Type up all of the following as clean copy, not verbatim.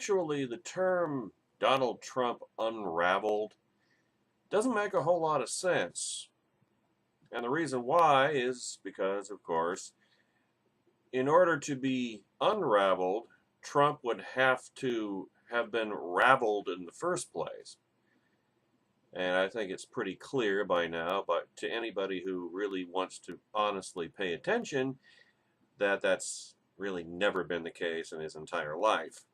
actually, the term Donald Trump unraveled doesn't make a whole lot of sense. And the reason why is because, of course, in order to be unraveled, Trump would have to have been raveled in the first place. And I think it's pretty clear by now, but to anybody who really wants to honestly pay attention, that that's really never been the case in his entire life.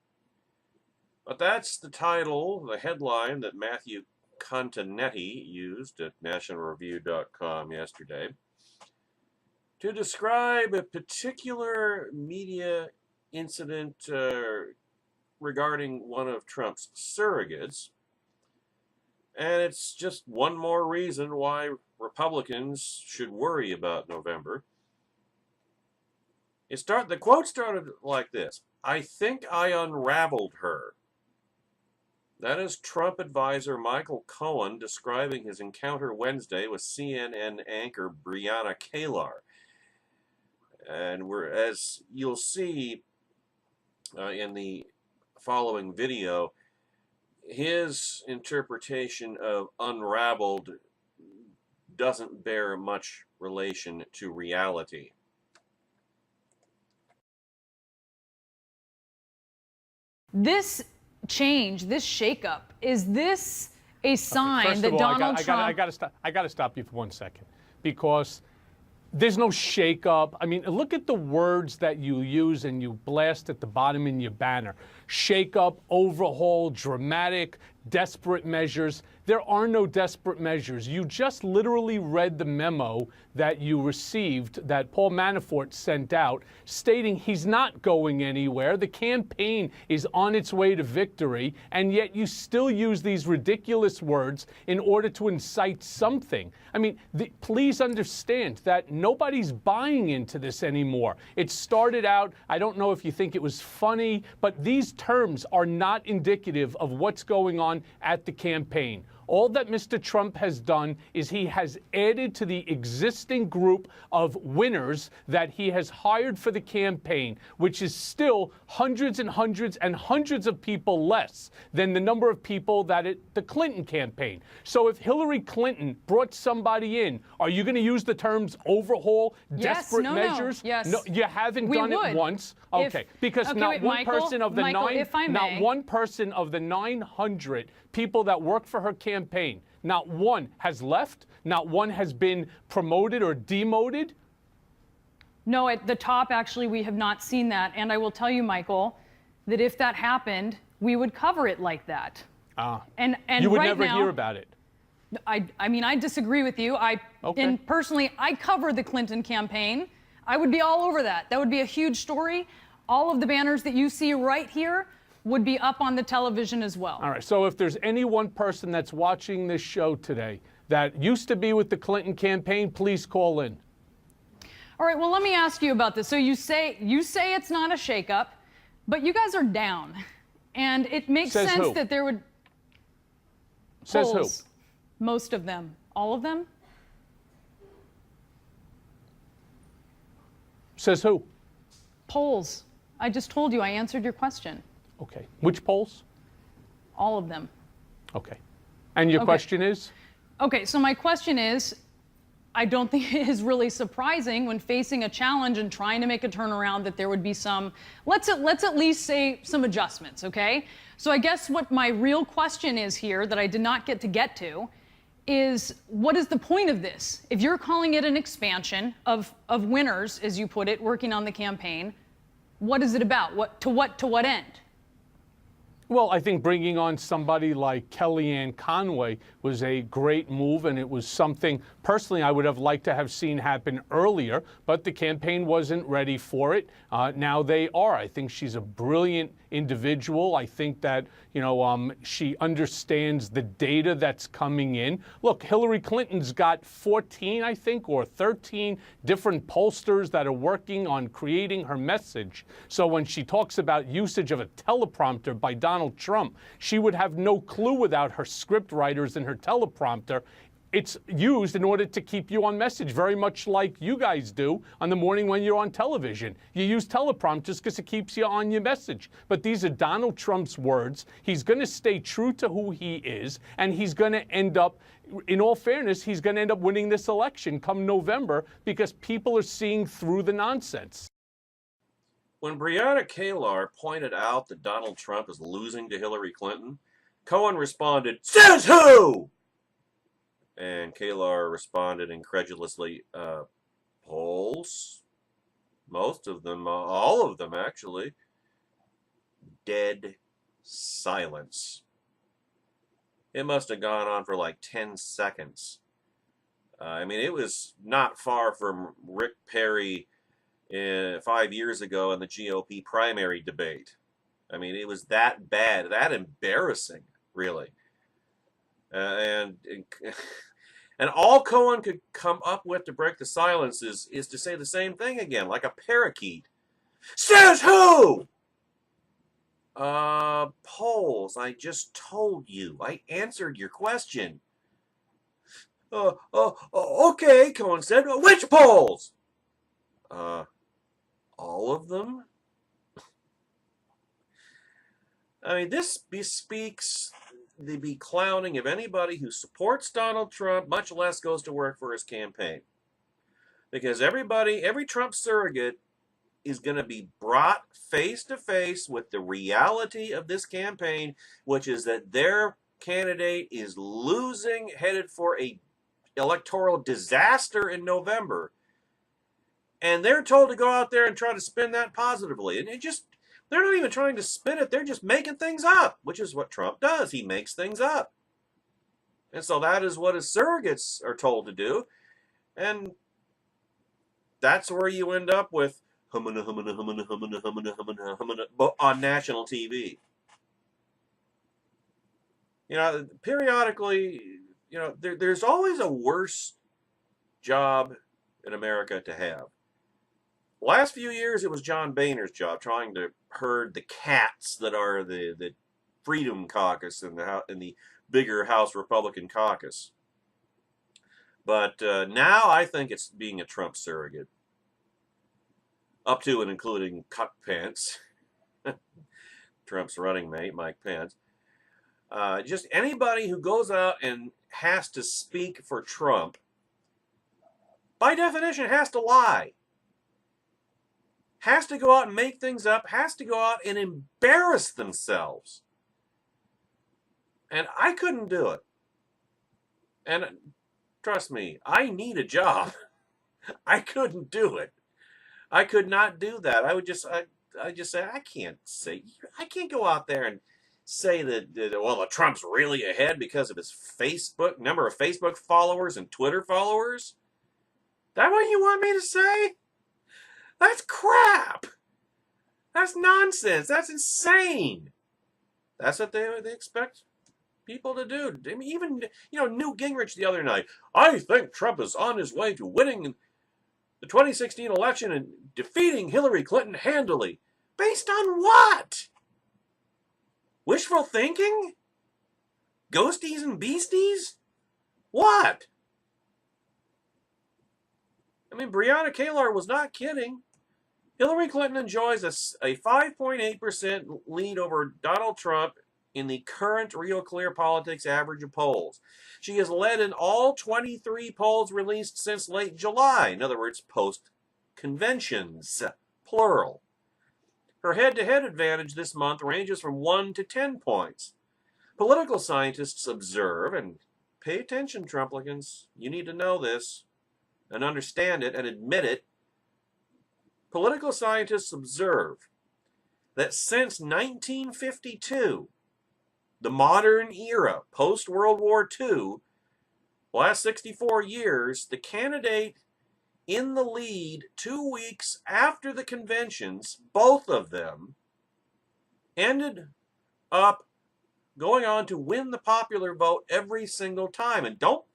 But that's the title, the headline that Matthew Continetti used at nationalreview.com yesterday to describe a particular media incident regarding one of Trump's surrogates. And it's just one more reason why Republicans should worry about November. The quote started like this: "I think I unraveled her." That is Trump advisor Michael Cohen describing his encounter Wednesday with CNN anchor Brianna Kalar. And as you'll see in the following video, his interpretation of unraveled doesn't bear much relation to reality. This change, this shakeup, is this a sign that Donald Trump... I got to stop you for 1 second, because there's no shakeup. I mean, look at the words that you use and you blast at the bottom in your banner. Shakeup, overhaul, dramatic, desperate measures. There are no desperate measures. You just literally read the memo that you received that Paul Manafort sent out stating he's not going anywhere. The campaign is on its way to victory, and yet you still use these ridiculous words in order to incite something. I mean, please understand that nobody's buying into this anymore. It started out, I don't know if you think it was funny, but these terms are not indicative of what's going on at the campaign. All that Mr. Trump has done is he has added to the existing group of winners that he has hired for the campaign, which is still hundreds and hundreds and hundreds of people less than the number of people that the Clinton campaign. So if Hillary Clinton brought somebody in, are you going to use the terms overhaul, desperate measures? No. Yes. No, you haven't done it once. Okay, because not one person of the 900 people that work for her campaign, not one has left, not one has been promoted or demoted. No, at the top, actually, we have not seen that. And I will tell you, Michael, that if that happened, we would cover it like that. And you would right never now, hear about it. I mean, I disagree with you. And personally, I cover the Clinton campaign. I would be all over that. That would be a huge story. All of the banners that you see right here would be up on the television as well. All right, so if there's any one person that's watching this show today that used to be with the Clinton campaign, please call in. All right, well, let me ask you about this. So you say it's not a shakeup, but you guys are down. And it makes sense that there would... Says who? Most of them. All of them? Says who? Polls. I just told you, I answered your question. Okay. Which polls? All of them. Okay. And your question is? Okay, so my question is, I don't think it is really surprising when facing a challenge and trying to make a turnaround that there would be some, let's at least say some adjustments, okay? So I guess what my real question is here that I did not get to is, what is the point of this? If you're calling it an expansion of winners, as you put it, working on the campaign, what is it about? To what end? Well, I think bringing on somebody like Kellyanne Conway was a great move, and it was something, personally, I would have liked to have seen happen earlier, but the campaign wasn't ready for it. Now they are. I think she's a brilliant individual. I think that, she understands the data that's coming in. Look, Hillary Clinton's got 14, I think, or 13 different pollsters that are working on creating her message. So when she talks about usage of a teleprompter by Donald Trump, she would have no clue without her script writers and her teleprompter it's used in order to keep you on message, very much like you guys do on the morning when you're on television. You use teleprompters because it keeps you on your message. But these are Donald Trump's words. He's going to stay true to who he is, and he's going to end up, in all fairness, he's going to end up winning this election come November because people are seeing through the nonsense. When Breonna Taylor pointed out that Donald Trump is losing to Hillary Clinton, Cohen responded, "Says who?" And Kalar responded incredulously, polls? Most of them, all of them actually. Dead silence. It must have gone on for like 10 seconds. I mean, it was not far from Rick Perry 5 years ago in the GOP primary debate. I mean, it was that bad, that embarrassing, really. And all Cohen could come up with to break the silence is to say the same thing again, like a parakeet. Says who? Polls. I just told you. I answered your question. Okay, Cohen said. Which polls? All of them? I mean, this bespeaks the beclowning of anybody who supports Donald Trump, much less goes to work for his campaign. Because every Trump surrogate is going to be brought face to face with the reality of this campaign, which is that their candidate is losing, headed for a electoral disaster in November. And they're told to go out there and try to spin that positively. And they're not even trying to spin it. They're just making things up, which is what Trump does. He makes things up. And so that is what his surrogates are told to do. And that's where you end up with humana on national TV. You know, periodically, you know, there's always a worse job in America to have. Last few years, it was John Boehner's job, trying to herd the cats that are the Freedom Caucus and the bigger House Republican caucus. But now I think it's being a Trump surrogate, up to and including Cuck Pence, Trump's running mate, Mike Pence. Just anybody who goes out and has to speak for Trump, by definition, has to lie. Has to go out and make things up, has to go out and embarrass themselves. And I couldn't do it. And trust me, I need a job. I couldn't do it. I could not do that. I just say, I can't go out there and say that well, Trump's really ahead because of his number of Facebook followers and Twitter followers. That what you want me to say? That's crap. That's nonsense. That's insane. That's what they expect people to do. I mean, even, Newt Gingrich the other night. I think Trump is on his way to winning the 2016 election and defeating Hillary Clinton handily. Based on what? Wishful thinking? Ghosties and beasties? What? I mean, Breonna Taylor was not kidding. Hillary Clinton enjoys a 5.8% lead over Donald Trump in the current Real Clear Politics average of polls. She has led in all 23 polls released since late July, in other words, post-conventions, plural. Her head-to-head advantage this month ranges from 1 to 10 points. Political scientists observe, and pay attention, Trumplicans, you need to know this, and understand it, and admit it. Political scientists observe that since 1952, the modern era, post-World War II, last 64 years, the candidate in the lead 2 weeks after the conventions, both of them, ended up going on to win the popular vote every single time. And don't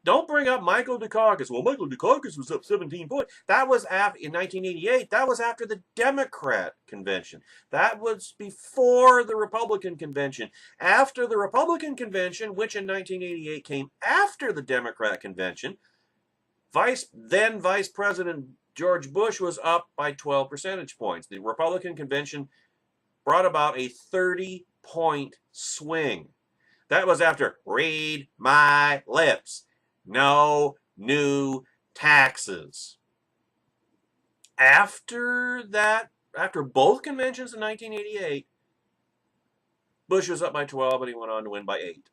Don't bring up Michael Dukakis. Well, Michael Dukakis was up 17 points. That was in 1988. That was after the Democrat convention. That was before the Republican convention. After the Republican convention, which in 1988 came after the Democrat convention, then Vice President George Bush was up by 12 percentage points. The Republican convention brought about a 30-point swing. That was after read my lips. No new taxes. After both conventions in 1988, Bush was up by 12 and he went on to win by 8.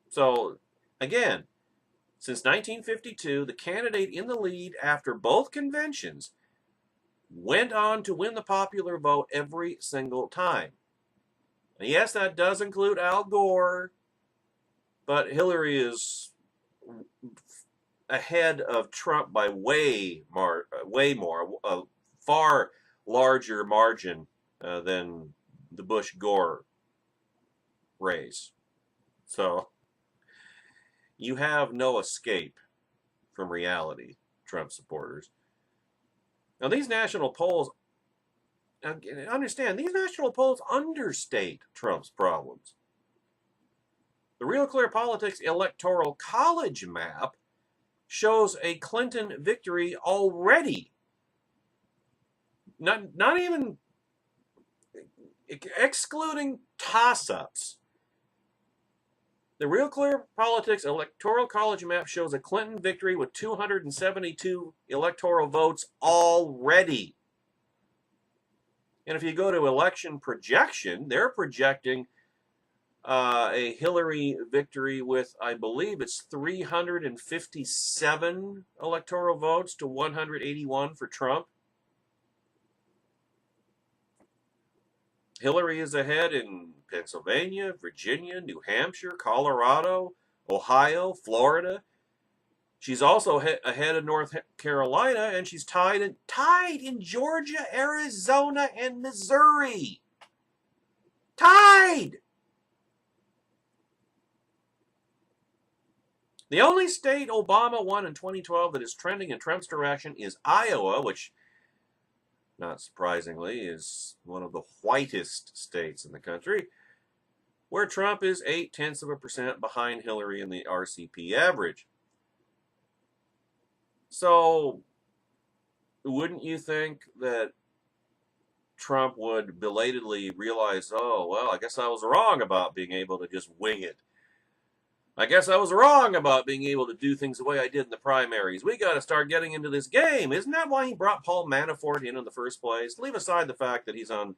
So, again, since 1952, the candidate in the lead after both conventions went on to win the popular vote every single time. And yes, that does include Al Gore, but Hillary is ahead of Trump by way more, a far larger margin than the Bush-Gore race. So you have no escape from reality, Trump supporters. Now, these national polls, understand, these national polls understate Trump's problems. The Real Clear Politics Electoral College map shows a Clinton victory already. Not even excluding toss-ups. The Real Clear Politics Electoral College map shows a Clinton victory with 272 electoral votes already. And if you go to election projection, they're projecting a Hillary victory with, I believe it's 357 electoral votes to 181 for Trump. Hillary is ahead in Pennsylvania, Virginia, New Hampshire, Colorado, Ohio, Florida. She's also ahead of North Carolina, and she's tied in Georgia, Arizona, and Missouri. Tied! The only state Obama won in 2012 that is trending in Trump's direction is Iowa, which, not surprisingly, is one of the whitest states in the country, where Trump is 0.8% behind Hillary in the RCP average. So, wouldn't you think that Trump would belatedly realize, oh, well, I guess I was wrong about being able to just wing it. I guess I was wrong about being able to do things the way I did in the primaries. We got to start getting into this game. Isn't that why he brought Paul Manafort in the first place? Leave aside the fact that he's on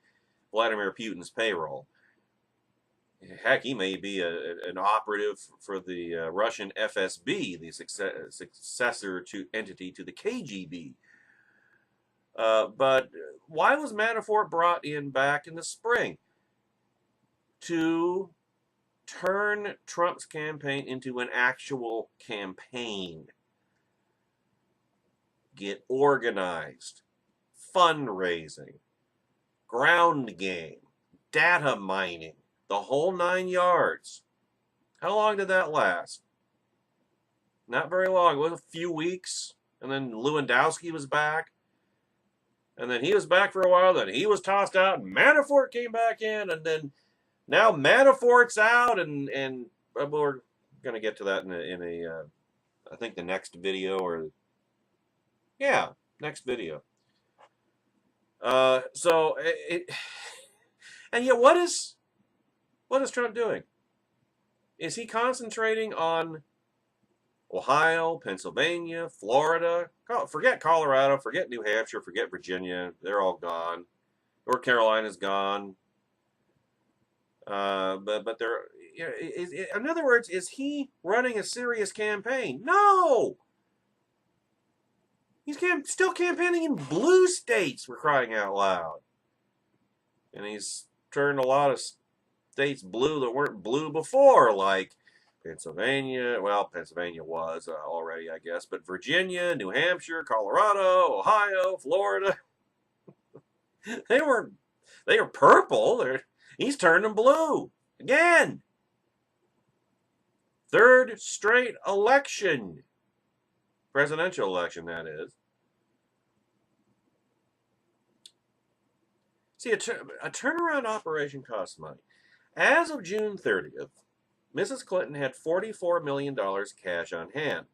Vladimir Putin's payroll. Heck, he may be an operative for the Russian FSB, the successor entity to the KGB. But why was Manafort brought in back in the spring? To turn Trump's campaign into an actual campaign. Get organized. Fundraising. Ground game. Data mining. The whole 9 yards. How long did that last? Not very long. It was a few weeks. And then Lewandowski was back. And then he was back for a while. Then he was tossed out. And Manafort came back in. And then now Manafort's out. And we're going to get to that in a I think the next video. Next video. So, and yet what is Trump doing? Is he concentrating on Ohio, Pennsylvania, Florida? Forget Colorado, forget New Hampshire, forget Virginia. They're all gone. North Carolina's gone. But they're, you know, in other words, is he running a serious campaign? No! He's still campaigning in blue states, we're crying out loud. And he's turned a lot of states blue that weren't blue before, like Pennsylvania. Well, Pennsylvania was already, I guess, but Virginia, New Hampshire, Colorado, Ohio, Florida. They were purple. He's turned them blue again. Third straight election. Presidential election, that is. See, a turnaround operation costs money. As of June 30th, Mrs. Clinton had $44 million cash on hand.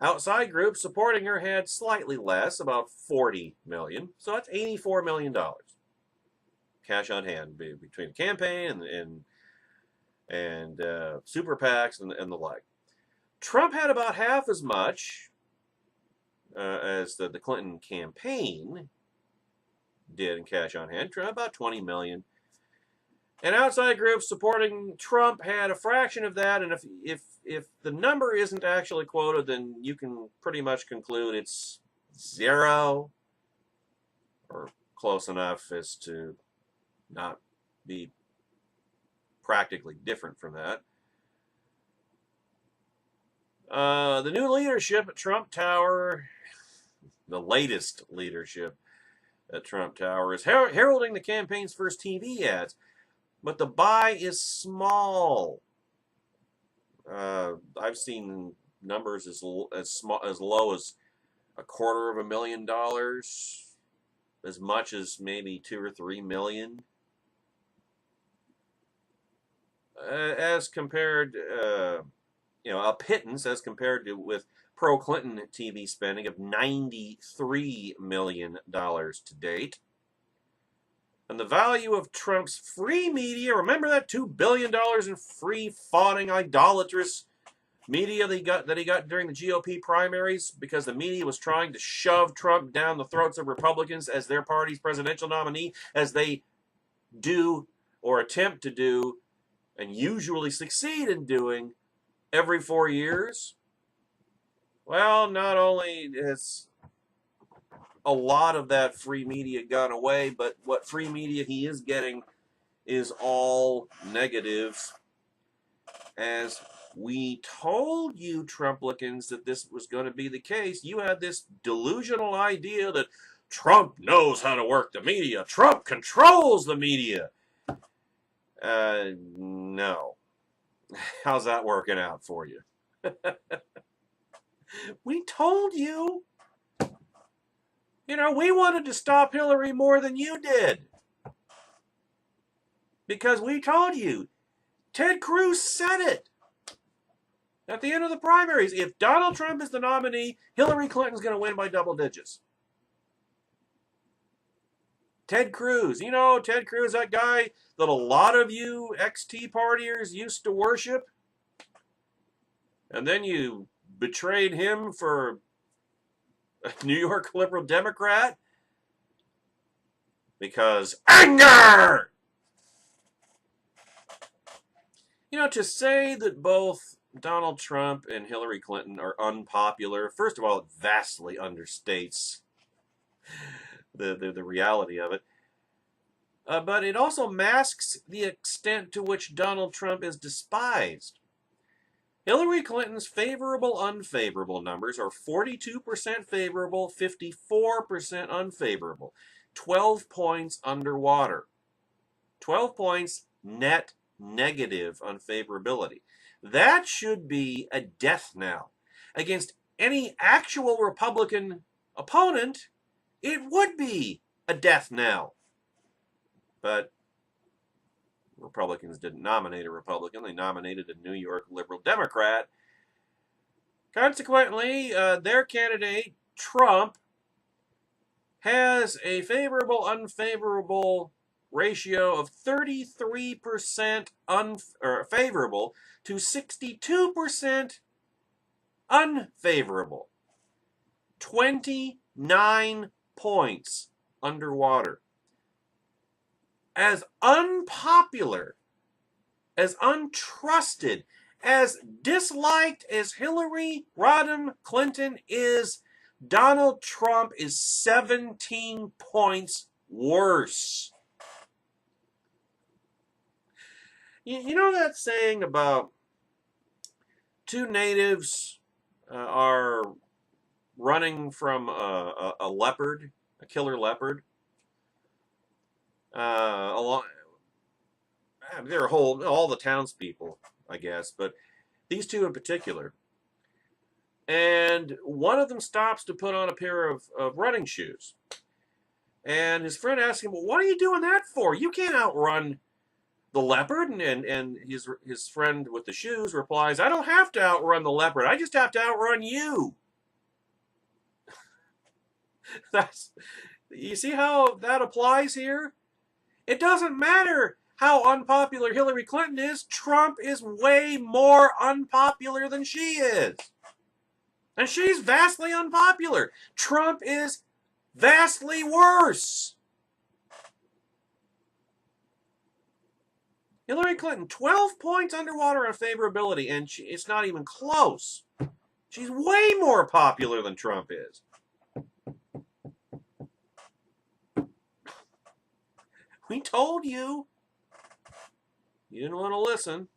Outside groups supporting her had slightly less, about $40 million. So that's $84 million cash on hand between the campaign and super PACs and the like. Trump had about half as much as the Clinton campaign did in cash on hand, about $20 million. And outside groups supporting Trump had a fraction of that, and if the number isn't actually quoted, then you can pretty much conclude it's zero, or close enough as to not be practically different from that. The new leadership at Trump Tower, the latest leadership at Trump Tower, is heralding the campaign's first TV ads. But the buy is small. I've seen numbers as low as $250,000, as much as maybe $2 or $3 million. As compared, a pittance as compared to with pro-Clinton TV spending of $93 million to date. And the value of Trump's free media, remember that $2 billion in free, fawning, idolatrous media that he got during the GOP primaries because the media was trying to shove Trump down the throats of Republicans as their party's presidential nominee, as they do or attempt to do and usually succeed in doing every 4 years? Well, not only has a lot of that free media gone away, but what free media he is getting is all negative. As we told you, Trumplicans, that this was going to be the case, you had this delusional idea that Trump knows how to work the media. Trump controls the media. No. How's that working out for you? We told you. We wanted to stop Hillary more than you did. Because we told you. Ted Cruz said it. At the end of the primaries, if Donald Trump is the nominee, Hillary Clinton's going to win by double digits. Ted Cruz. Ted Cruz, that guy that a lot of you ex-Tea Partiers used to worship. And then you betrayed him for a New York liberal Democrat because anger! To say that both Donald Trump and Hillary Clinton are unpopular, first of all, it vastly understates the reality of it. But it also masks the extent to which Donald Trump is despised. Hillary Clinton's favorable, unfavorable numbers are 42% favorable, 54% unfavorable. 12 points underwater. 12 points net negative unfavorability. That should be a death knell. Against any actual Republican opponent, it would be a death knell. But Republicans didn't nominate a Republican. They nominated a New York liberal Democrat. Consequently, their candidate, Trump, has a favorable, unfavorable ratio of 33% favorable to 62% unfavorable. 29 points underwater. As unpopular, as untrusted, as disliked as Hillary Rodham Clinton is, Donald Trump is 17 points worse. You know that saying about two natives are running from a leopard, a killer leopard? They're all the townspeople, I guess, but these two in particular. And one of them stops to put on a pair of running shoes. And his friend asks him, well, what are you doing that for? You can't outrun the leopard. And his friend with the shoes replies, I don't have to outrun the leopard. I just have to outrun you. You see how that applies here? It doesn't matter how unpopular Hillary Clinton is. Trump is way more unpopular than she is. And she's vastly unpopular. Trump is vastly worse. Hillary Clinton, 12 points underwater on favorability, and it's not even close. She's way more popular than Trump is. We told you. You didn't want to listen.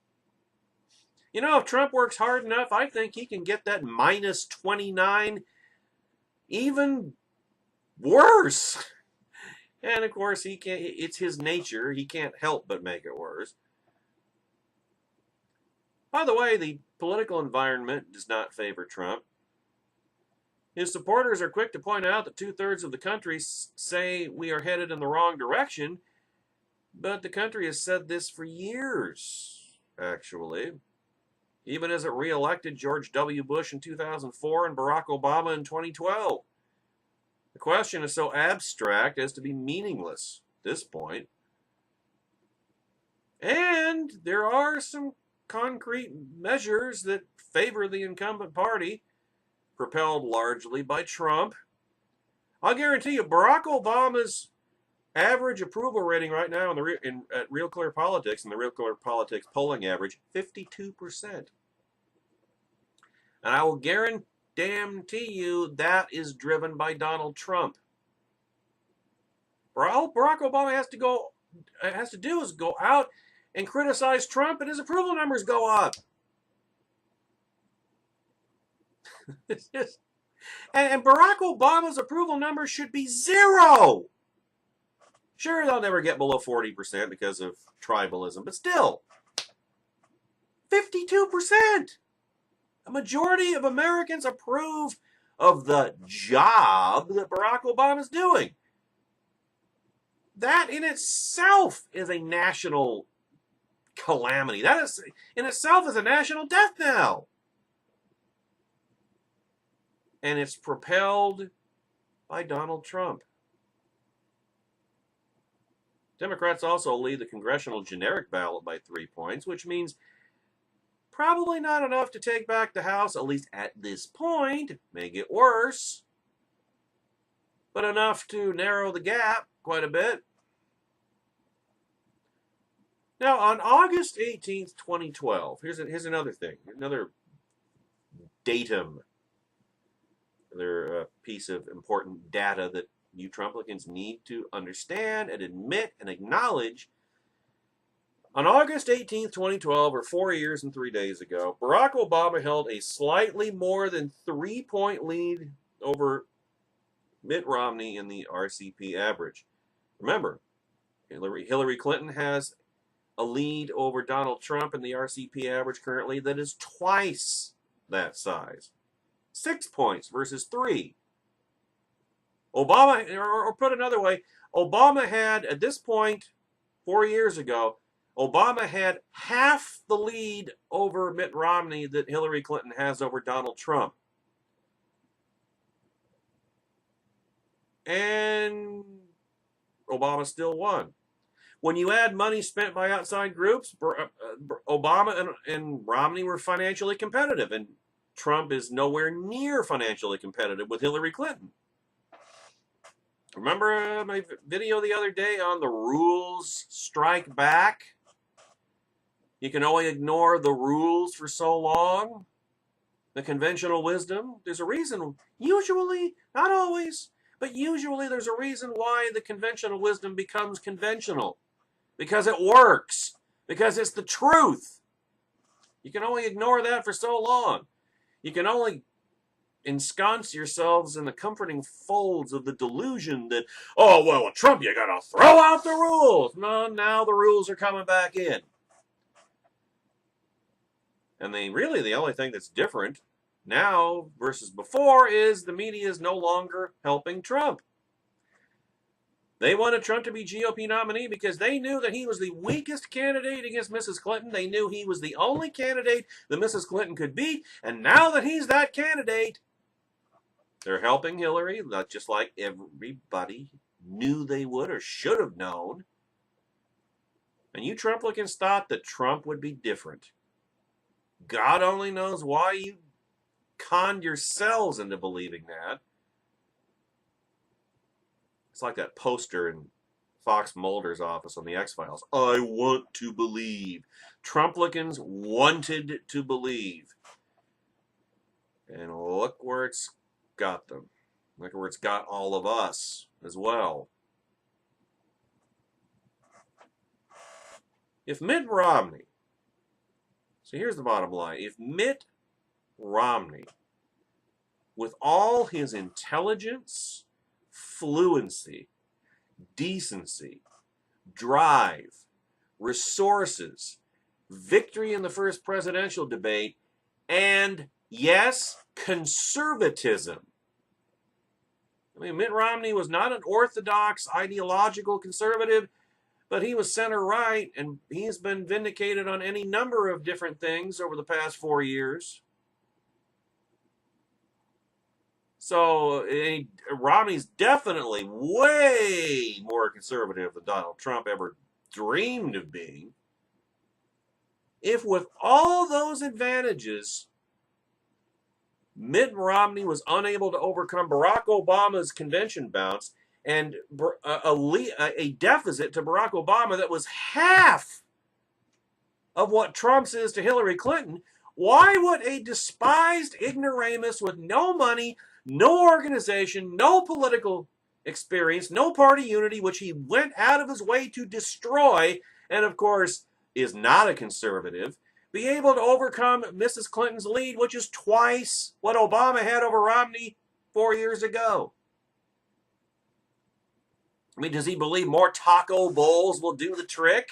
You know, if Trump works hard enough, I think he can get that minus 29 even worse. And of course, he can't. It's his nature. He can't help but make it worse. By the way, the political environment does not favor Trump. His supporters are quick to point out that 2/3 of the country say we are headed in the wrong direction, but the country has said this for years, actually. Even as it re-elected George W. Bush in 2004 and Barack Obama in 2012. The question is so abstract as to be meaningless at this point. And there are some concrete measures that favor the incumbent party, propelled largely by Trump. I'll guarantee you, Barack Obama's average approval rating right now at Real Clear Politics, and the Real Clear Politics polling average, 52%. And I will guarantee you that is driven by Donald Trump. All Barack Obama has to do is go out and criticize Trump, and his approval numbers go up. And Barack Obama's approval numbers should be 0. Sure, they'll never get below 40% because of tribalism, but still, 52%. A majority of Americans approve of the job that Barack Obama is doing. That in itself is a national calamity. That is, in itself, is a national death knell. And it's propelled by Donald Trump. Democrats also lead the congressional generic ballot by 3 points, which means probably not enough to take back the House, at least at this point. May get worse, but enough to narrow the gap quite a bit. Now, on August 18th, 2012, here's another thing, another datum, another piece of important data that you Trumplicans need to understand and admit and acknowledge. On August 18th, 2012, or 4 years and 3 days ago, Barack Obama held a slightly more than 3-point lead over Mitt Romney in the RCP average. Remember, Hillary Clinton has a lead over Donald Trump in the RCP average currently that is twice that size. 6 points versus 3. Obama, or put another way, Obama had, at this point, 4 years ago, Obama had half the lead over Mitt Romney that Hillary Clinton has over Donald Trump. And Obama still won. When you add money spent by outside groups, Obama and Romney were financially competitive, and Trump is nowhere near financially competitive with Hillary Clinton. Remember my video the other day on the rules strike back? You can only ignore the rules for so long. The conventional wisdom. There's a reason, usually, not always, but usually there's a reason why the conventional wisdom becomes conventional. Because it works. Because it's the truth. You can only ignore that for so long. You can only ensconce yourselves in the comforting folds of the delusion that, oh, well, with Trump, you gotta throw out the rules. No, now the rules are coming back in. And really the only thing that's different now versus before is the media is no longer helping Trump. They wanted Trump to be GOP nominee because they knew that he was the weakest candidate against Mrs. Clinton. They knew he was the only candidate that Mrs. Clinton could beat. And now that he's that candidate, they're helping Hillary, just like everybody knew they would or should have known. And you Trumplicans thought that Trump would be different. God only knows why you conned yourselves into believing that. It's like that poster in Fox Mulder's office on the X-Files. I want to believe. Trumplicans wanted to believe. And look where it's got them. Look where it's got all of us as well. If Mitt Romney, so here's the bottom line, if Mitt Romney, with all his intelligence, fluency, decency, drive, resources, victory in the first presidential debate, and, yes, conservatism. I mean, Mitt Romney was not an orthodox, ideological conservative, but he was center-right, and he's been vindicated on any number of different things over the past 4 years. So Romney's definitely way more conservative than Donald Trump ever dreamed of being. If with all those advantages, Mitt Romney was unable to overcome Barack Obama's convention bounce and a deficit to Barack Obama that was half of what Trump's is to Hillary Clinton, why would a despised ignoramus with no money, no organization, no political experience, no party unity, which he went out of his way to destroy, and of course is not a conservative, be able to overcome Mrs. Clinton's lead, which is twice what Obama had over Romney 4 years ago? I mean, does he believe more taco bowls will do the trick?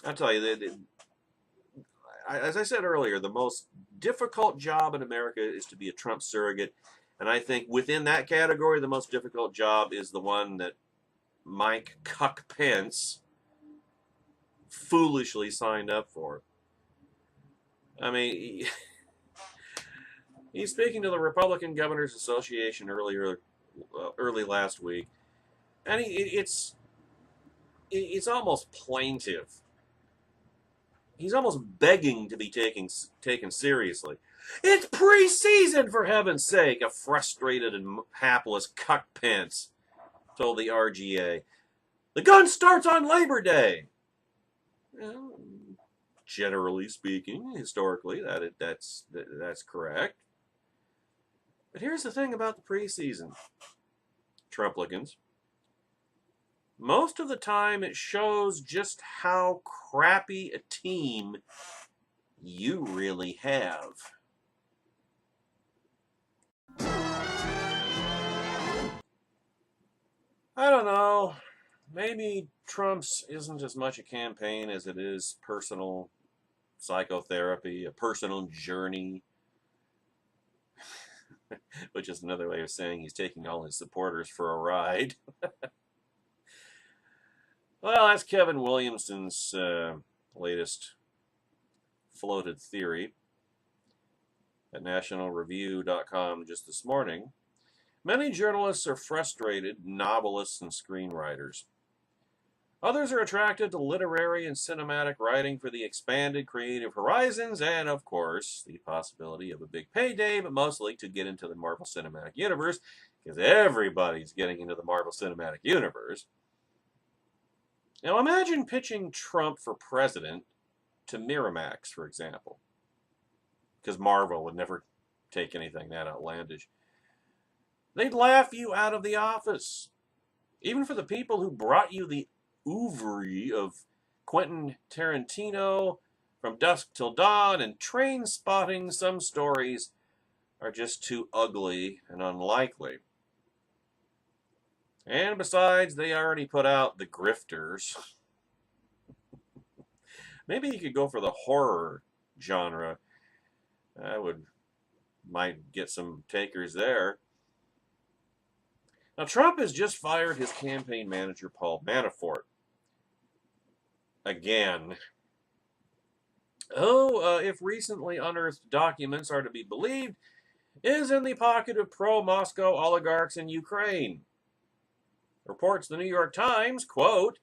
I'll tell you, as I said earlier, the most difficult job in America is to be a Trump surrogate. And I think within that category, the most difficult job is the one that Mike Cuck Pence foolishly signed up for. I mean, he's speaking to the Republican Governors Association early last week, and it's almost plaintive. He's almost begging to be taken seriously. It's preseason, for heaven's sake, a frustrated and hapless Cuck Pence told the RGA. The gun starts on Labor Day. Well, generally speaking, historically, that's correct. But here's the thing about the preseason, Trumplicans. Most of the time, it shows just how crappy a team you really have. I don't know. Maybe Trump's isn't as much a campaign as it is personal psychotherapy, a personal journey, which is another way of saying he's taking all his supporters for a ride. Well, that's Kevin Williamson's latest floated theory at nationalreview.com just this morning. Many journalists are frustrated novelists and screenwriters. Others are attracted to literary and cinematic writing for the expanded creative horizons and, of course, the possibility of a big payday, but mostly to get into the Marvel Cinematic Universe, because everybody's getting into the Marvel Cinematic Universe. Now imagine pitching Trump for president to Miramax, for example, because Marvel would never take anything that outlandish. They'd laugh you out of the office. Even for the people who brought you the oeuvre of Quentin Tarantino, From Dusk Till Dawn, and Train Spotting, some stories are just too ugly and unlikely. And besides, they already put out The Grifters. Maybe he could go for the horror genre. Might get some takers there. Now, Trump has just fired his campaign manager, Paul Manafort. Again. If recently unearthed documents are to be believed, is in the pocket of pro-Moscow oligarchs in Ukraine. Reports the New York Times, quote,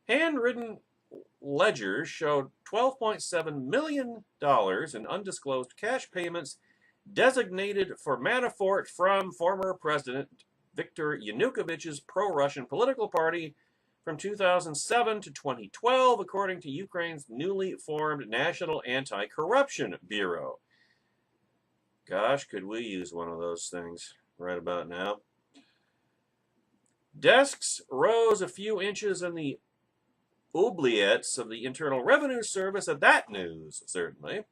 handwritten ledgers showed $12.7 million in undisclosed cash payments designated for Manafort from former President Viktor Yanukovych's pro-Russian political party from 2007 to 2012, according to Ukraine's newly formed National Anti-Corruption Bureau. Gosh, could we use one of those things right about now? Desks rose a few inches in the oubliettes of the Internal Revenue Service at that news, certainly.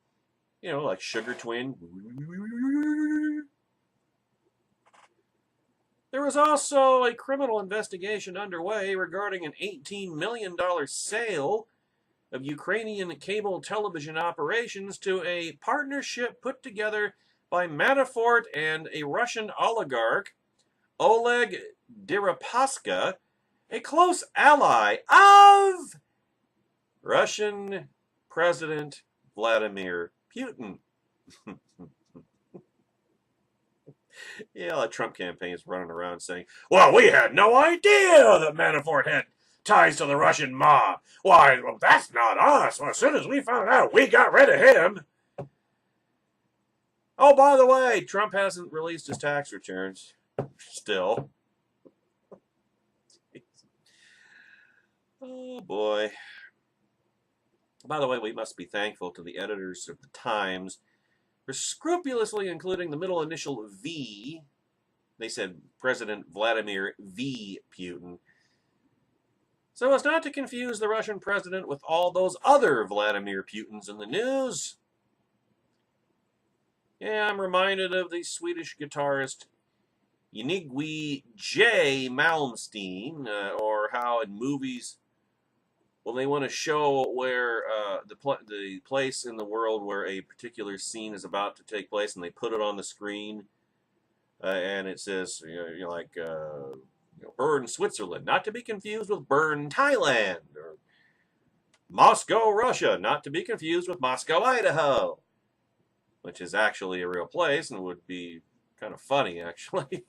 You know, like Sugar Twin. There was also a criminal investigation underway regarding an $18 million sale of Ukrainian cable television operations to a partnership put together by Manafort and a Russian oligarch, Oleg Deripaska, a close ally of Russian President Vladimir Putin. Yeah, the Trump campaign is running around saying, well, we had no idea that Manafort had ties to the Russian mob. Why, well, that's not us. Well, as soon as we found out, we got rid of him. Oh, by the way, Trump hasn't released his tax returns. Still. Oh, boy. By the way, we must be thankful to the editors of the Times for scrupulously including the middle initial V. They said President Vladimir V. Putin. So as not to confuse the Russian president with all those other Vladimir Putins in the news. Yeah, I'm reminded of the Swedish guitarist Yngwie J. Malmsteen, or how in movies, well, they want to show where the place in the world where a particular scene is about to take place, and they put it on the screen, and it says, Bern, Switzerland, not to be confused with Bern, Thailand, or Moscow, Russia, not to be confused with Moscow, Idaho, which is actually a real place and would be kind of funny, actually.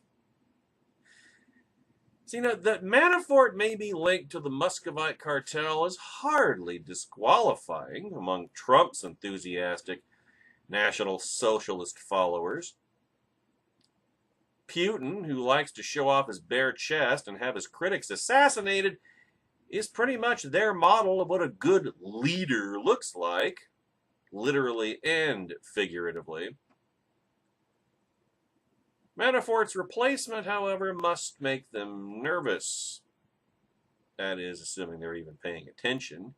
See, now, that Manafort may be linked to the Muscovite cartel is hardly disqualifying among Trump's enthusiastic National Socialist followers. Putin, who likes to show off his bare chest and have his critics assassinated, is pretty much their model of what a good leader looks like, literally and figuratively. Manafort's replacement, however, must make them nervous. That is, assuming they're even paying attention.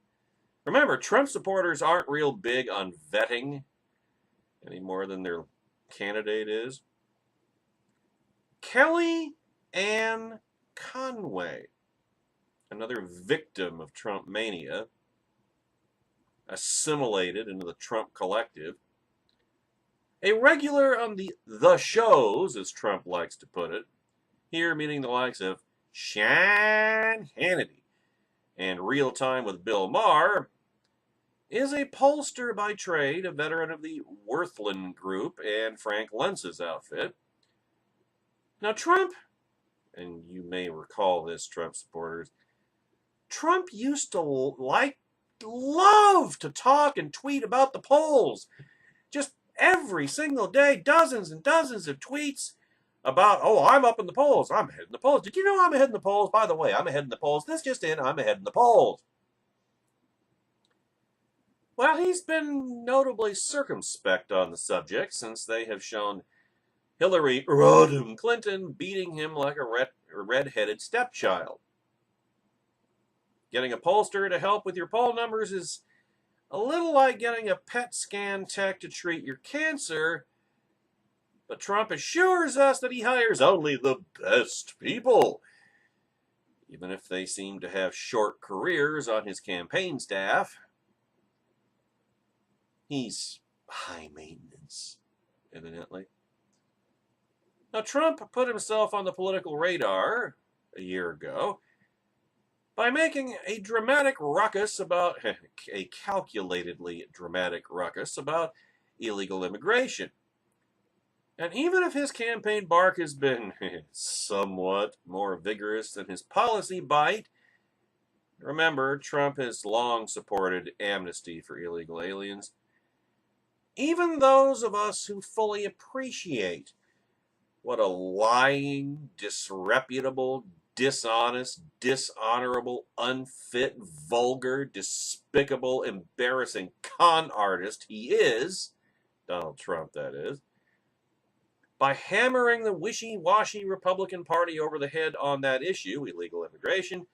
Remember, Trump supporters aren't real big on vetting any more than their candidate is. Kelly Ann Conway, another victim of Trump mania, assimilated into the Trump collective. A regular on the shows, as Trump likes to put it, here meaning the likes of Sean Hannity and Real Time with Bill Maher, is a pollster by trade, a veteran of the Worthland Group and Frank Lentz's outfit. Now, Trump, and you may recall this, Trump supporters, Trump used to love to talk and tweet about the polls. Just every single day, dozens and dozens of tweets about, oh, I'm up in the polls. I'm ahead in the polls. Did you know I'm ahead in the polls? By the way, I'm ahead in the polls. This just in, I'm ahead in the polls. Well, he's been notably circumspect on the subject since they have shown Hillary Rodham Clinton beating him like a red-headed stepchild. Getting a pollster to help with your poll numbers is a little like getting a PET scan tech to treat your cancer, but Trump assures us that he hires only the best people, even if they seem to have short careers on his campaign staff. He's high maintenance, evidently. Now, Trump put himself on the political radar a year ago by making a dramatic ruckus about, a calculatedly dramatic ruckus about illegal immigration. And even if his campaign bark has been somewhat more vigorous than his policy bite, remember, Trump has long supported amnesty for illegal aliens. Even those of us who fully appreciate what a lying, disreputable, dishonest, dishonorable, unfit, vulgar, despicable, embarrassing con artist he is, Donald Trump, that is, by hammering the wishy-washy Republican Party over the head on that issue, illegal immigration,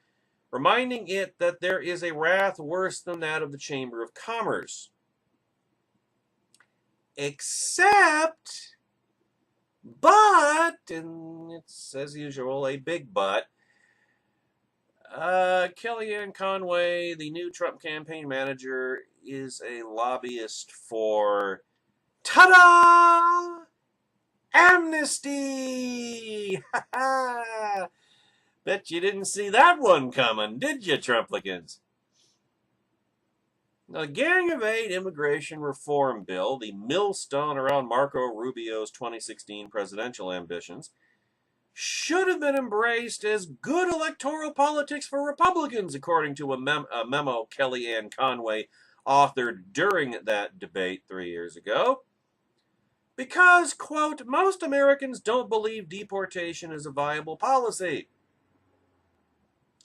reminding it that there is a wrath worse than that of the Chamber of Commerce. Except, but, and it's as usual a big but, Kellyanne Conway, the new Trump campaign manager, is a lobbyist for, ta-da! Amnesty! Ha ha! Bet you didn't see that one coming, did you, Trumplicans? Now, the Gang of Eight immigration reform bill, the millstone around Marco Rubio's 2016 presidential ambitions, should have been embraced as good electoral politics for Republicans, according to a memo Kellyanne Conway authored during that debate 3 years ago. Because, quote, most Americans don't believe deportation is a viable policy.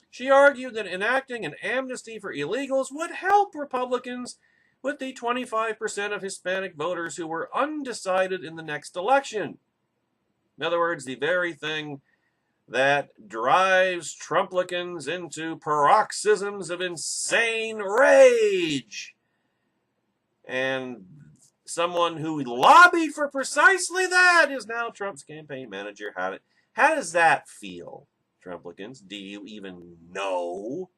She argued that enacting an amnesty for illegals would help Republicans with the 25% of Hispanic voters who were undecided in the next election. In other words, the very thing that drives Trumplicans into paroxysms of insane rage. And someone who lobbied for precisely that is now Trump's campaign manager. How does that feel, Trumplicans? Do you even know?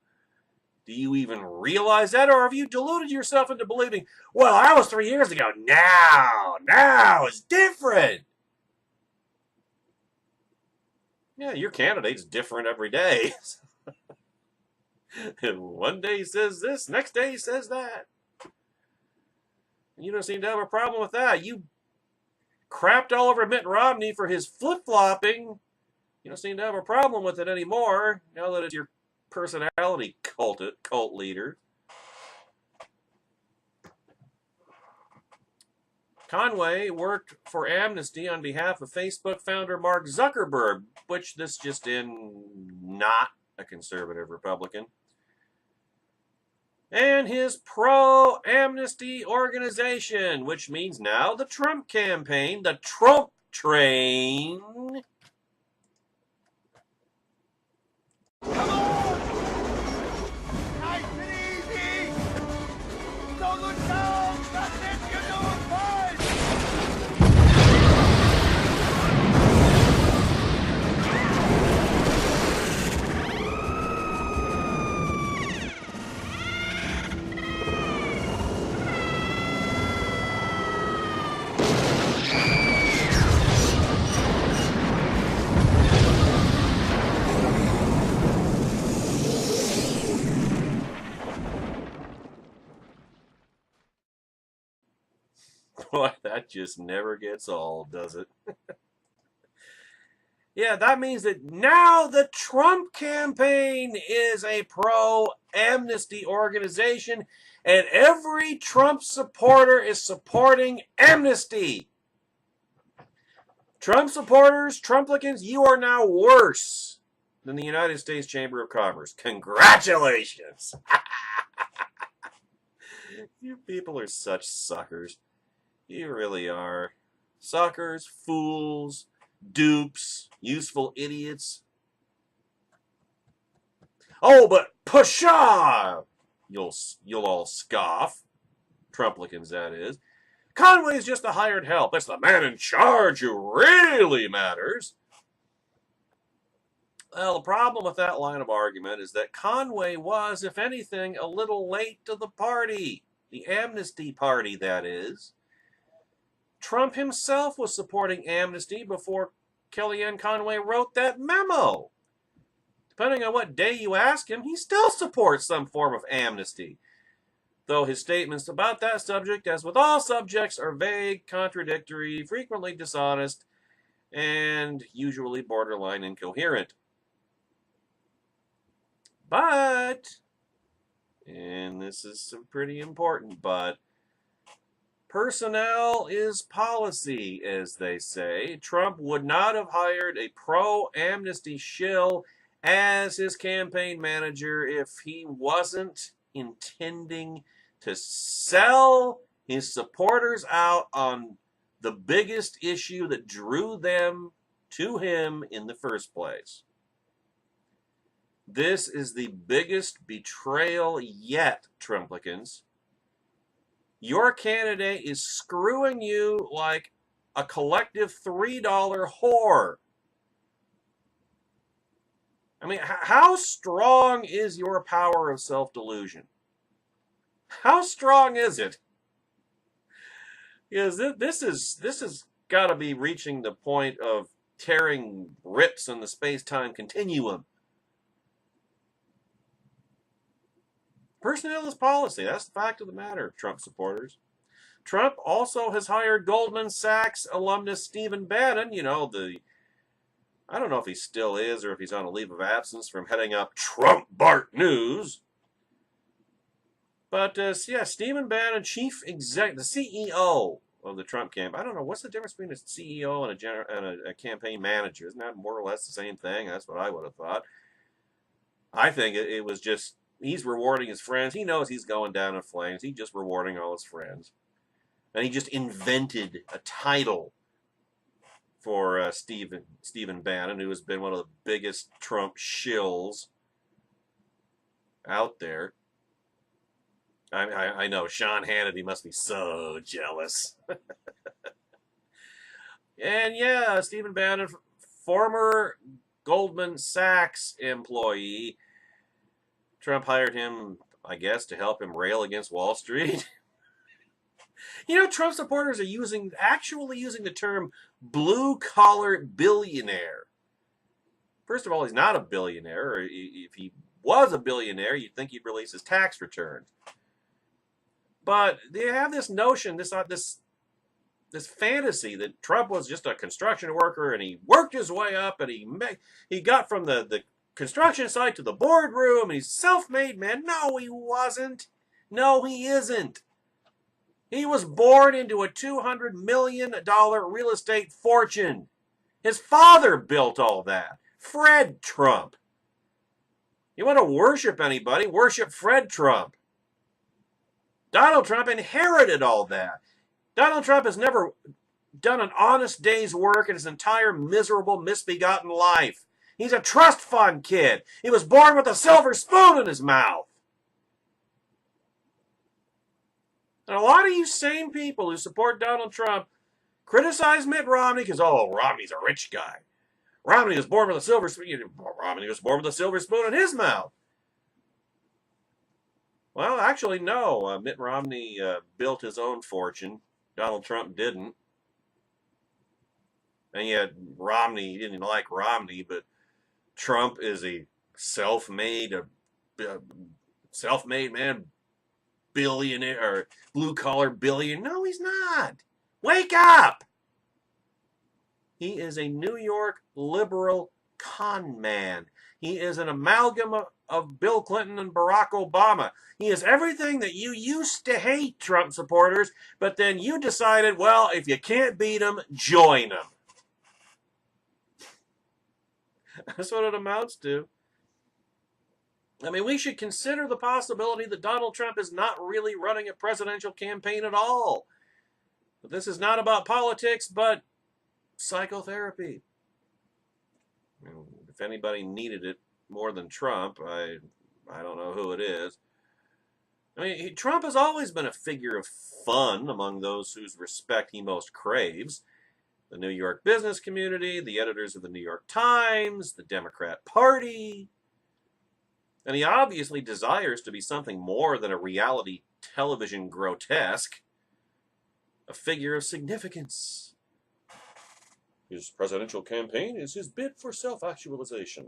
Do you even realize that? Or have you deluded yourself into believing, well, that was 3 years ago. Now it's different. Yeah, your candidate's different every day. One day he says this, next day he says that. You don't seem to have a problem with that. You crapped all over Mitt Romney for his flip-flopping. You don't seem to have a problem with it anymore, now that it's your personality cult leader. Conway worked for amnesty on behalf of Facebook founder Mark Zuckerberg, which this just in, not a conservative Republican. And his pro-amnesty organization, which means now the Trump campaign, the Trump train. Come on! Nice and easy! Don't look down! That's it! You're doing fine! Boy, that just never gets old, does it? Yeah, that means that now the Trump campaign is a pro-amnesty organization, and every Trump supporter is supporting amnesty. Trump supporters, Trumplicans, you are now worse than the United States Chamber of Commerce. Congratulations! You people are such suckers. You really are. Suckers, fools, dupes, useful idiots. Oh, but pshaw! You'll all scoff. Trumplicans, that is. Conway's just a hired help. It's the man in charge who really matters. Well, the problem with that line of argument is that Conway was, if anything, a little late to the party. the amnesty party, that is. Trump himself was supporting amnesty before Kellyanne Conway wrote that memo. Depending on what day you ask him, he still supports some form of amnesty, though his statements about that subject, as with all subjects, are vague, contradictory, frequently dishonest, and usually borderline incoherent. But, and this is pretty important, but personnel is policy, as they say. Trump would not have hired a pro-amnesty shill as his campaign manager if he wasn't intending to sell his supporters out on the biggest issue that drew them to him in the first place. This is the biggest betrayal yet, Trumplicans. Your candidate is screwing you like a collective $3 whore. I mean, how strong is your power of self-delusion? How strong is it? Because this has got to be reaching the point of tearing rips in the space-time continuum. Personnel is policy. That's the fact of the matter, Trump supporters. Trump also has hired Goldman Sachs alumnus Stephen Bannon, you know, I don't know if he still is or if he's on a leave of absence from heading up Trump Bart News. But, yeah, Stephen Bannon, the CEO of the Trump camp. I don't know, what's the difference between a CEO and a campaign manager? Isn't that more or less the same thing? That's what I would have thought. I think it was just, he's rewarding his friends. He knows he's going down in flames. He's just rewarding all his friends. And he just invented a title for Stephen Bannon, who has been one of the biggest Trump shills out there. I know, Sean Hannity must be so jealous. And yeah, Stephen Bannon, former Goldman Sachs employee. Trump hired him, I guess, to help him rail against Wall Street. You know, Trump supporters are actually using the term blue-collar billionaire. First of all, he's not a billionaire. If he was a billionaire, you'd think he'd release his tax returns. But they have this notion, this fantasy that Trump was just a construction worker and he worked his way up and he got from the construction site to the boardroom and he's a self-made man. No, he wasn't. No, he isn't. He was born into a $200 million real estate fortune. His father built all that. Fred Trump. You want to worship anybody, worship Fred Trump. Donald Trump inherited all that. Donald Trump has never done an honest day's work in his entire miserable, misbegotten life. He's a trust fund kid. He was born with a silver spoon in his mouth. And a lot of you same people who support Donald Trump criticize Mitt Romney because, oh, Romney's a rich guy. Romney was born with a silver spoon. Romney was born with a silver spoon in his mouth. Well, actually, no. Mitt Romney built his own fortune. Donald Trump didn't. And yet, Romney, he didn't like Romney, but Trump is a self-made man, billionaire, or blue-collar billionaire. No, he's not. Wake up! He is a New York liberal con man. He is an amalgam of Bill Clinton and Barack Obama. He is everything that you used to hate, Trump supporters, but then you decided, well, if you can't beat him, join him. That's what it amounts to. I mean, we should consider the possibility that Donald Trump is not really running a presidential campaign at all. But this is not about politics, but psychotherapy. If anybody needed it more than Trump, I don't know who it is. I mean, Trump has always been a figure of fun among those whose respect he most craves. The New York business community, the editors of the New York Times, the Democrat Party. And he obviously desires to be something more than a reality television grotesque, a figure of significance. His presidential campaign is his bid for self-actualization,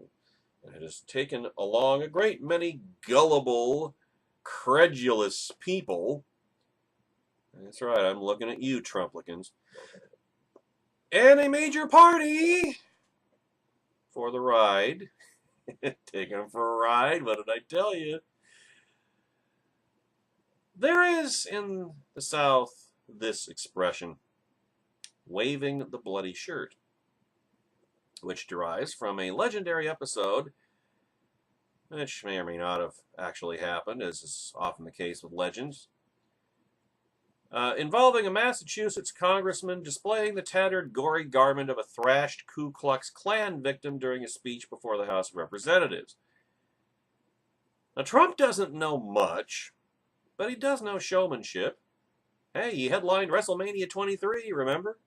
and it has taken along a great many gullible, credulous people. That's right, I'm looking at you, Trumplicans. And a major party for the ride. Taking them for a ride, what did I tell you? There is in the South this expression, waving the bloody shirt, which derives from a legendary episode, which may or may not have actually happened, as is often the case with legends, involving a Massachusetts congressman displaying the tattered, gory garment of a thrashed Ku Klux Klan victim during a speech before the House of Representatives. Now, Trump doesn't know much, but he does know showmanship. Hey, he headlined WrestleMania 23, remember?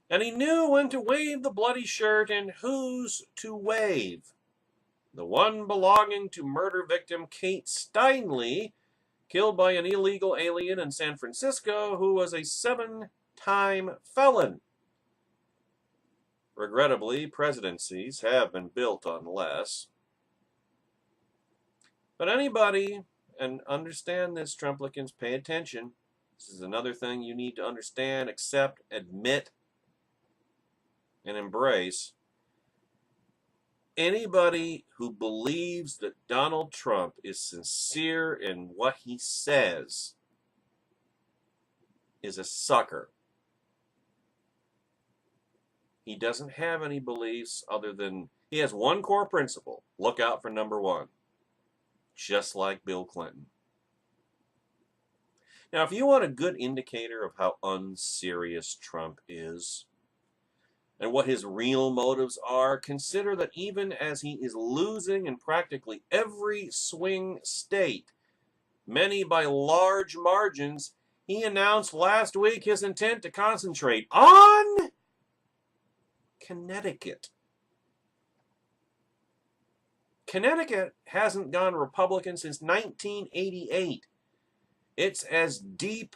And he knew when to wave the bloody shirt and whose to wave. The one belonging to murder victim Kate Steinle, killed by an illegal alien in San Francisco who was a 7-time felon. Regrettably, presidencies have been built on less. But anybody, and understand this, Trumplicans, pay attention. This is another thing you need to understand, accept, admit, and embrace. Anybody who believes that Donald Trump is sincere in what he says is a sucker. He doesn't have any beliefs other than, he has one core principle, look out for number one, just like Bill Clinton. Now, if you want a good indicator of how unserious Trump is, and what his real motives are, consider that even as he is losing in practically every swing state, many by large margins, he announced last week his intent to concentrate on Connecticut. Connecticut hasn't gone Republican since 1988. It's as deep,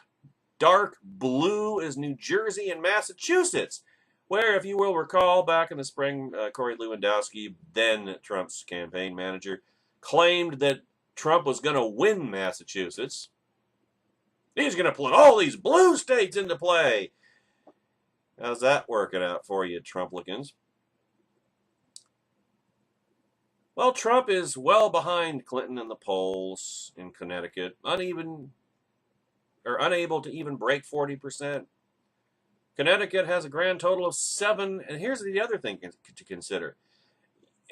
dark blue as New Jersey and Massachusetts, where, if you will recall, back in the spring, Corey Lewandowski, then Trump's campaign manager, claimed that Trump was going to win Massachusetts. He's going to put all these blue states into play. How's that working out for you, Trumplicans? Well, Trump is well behind Clinton in the polls in Connecticut, unable to even break 40%. Connecticut has a grand total of 7, and here's the other thing to consider.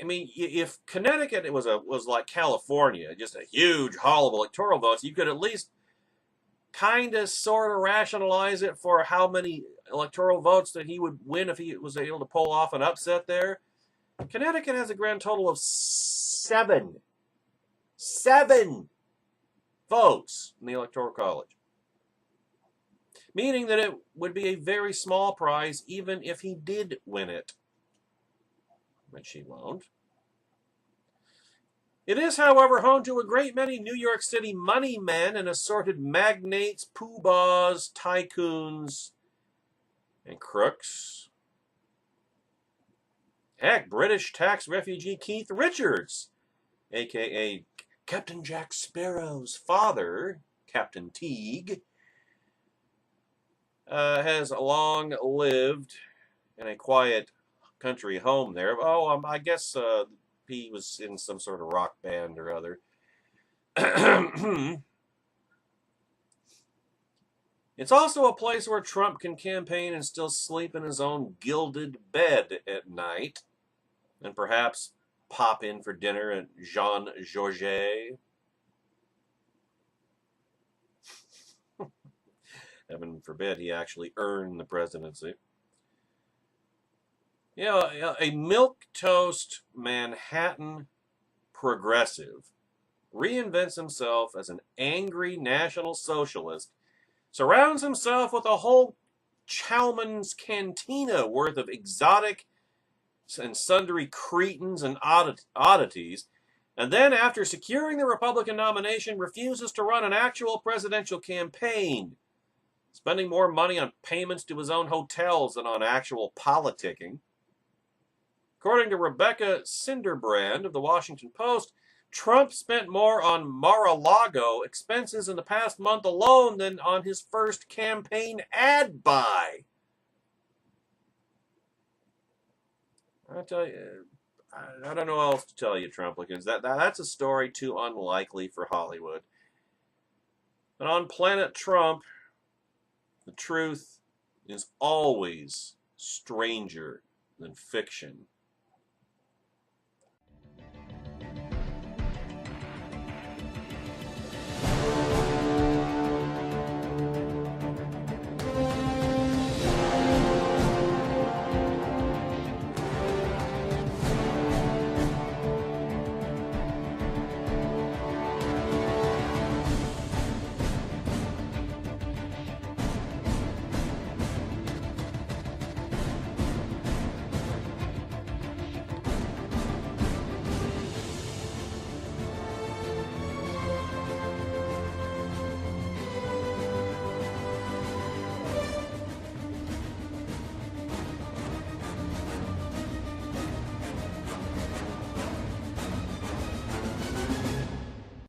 I mean, if Connecticut was like California, just a huge haul of electoral votes, you could at least kind of sort of rationalize it for how many electoral votes that he would win if he was able to pull off an upset there. Connecticut has a grand total of 7 votes in the Electoral College, meaning that it would be a very small prize even if he did win it, which he won't. It is, however, home to a great many New York City money men and assorted magnates, poobahs, tycoons, and crooks. Heck, British tax refugee Keith Richards, a.k.a. Captain Jack Sparrow's father, Captain Teague, has long lived in a quiet country home there. Oh, I guess he was in some sort of rock band or other. It's also a place where Trump can campaign and still sleep in his own gilded bed at night, and perhaps pop in for dinner at Jean Georges. Heaven forbid he actually earned the presidency. You know, a milquetoast Manhattan progressive reinvents himself as an angry National Socialist, surrounds himself with a whole Chalmers cantina worth of exotic and sundry cretins and oddities, And then, after securing the Republican nomination, refuses to run an actual presidential campaign, spending more money on payments to his own hotels than on actual politicking. According to Rebecca Cinderbrand of the Washington Post, Trump spent more on Mar-a-Lago expenses in the past month alone than on his first campaign ad buy. I tell you, I don't know what else to tell you, Trumplicans. That's a story too unlikely for Hollywood. But on Planet Trump, the truth is always stranger than fiction.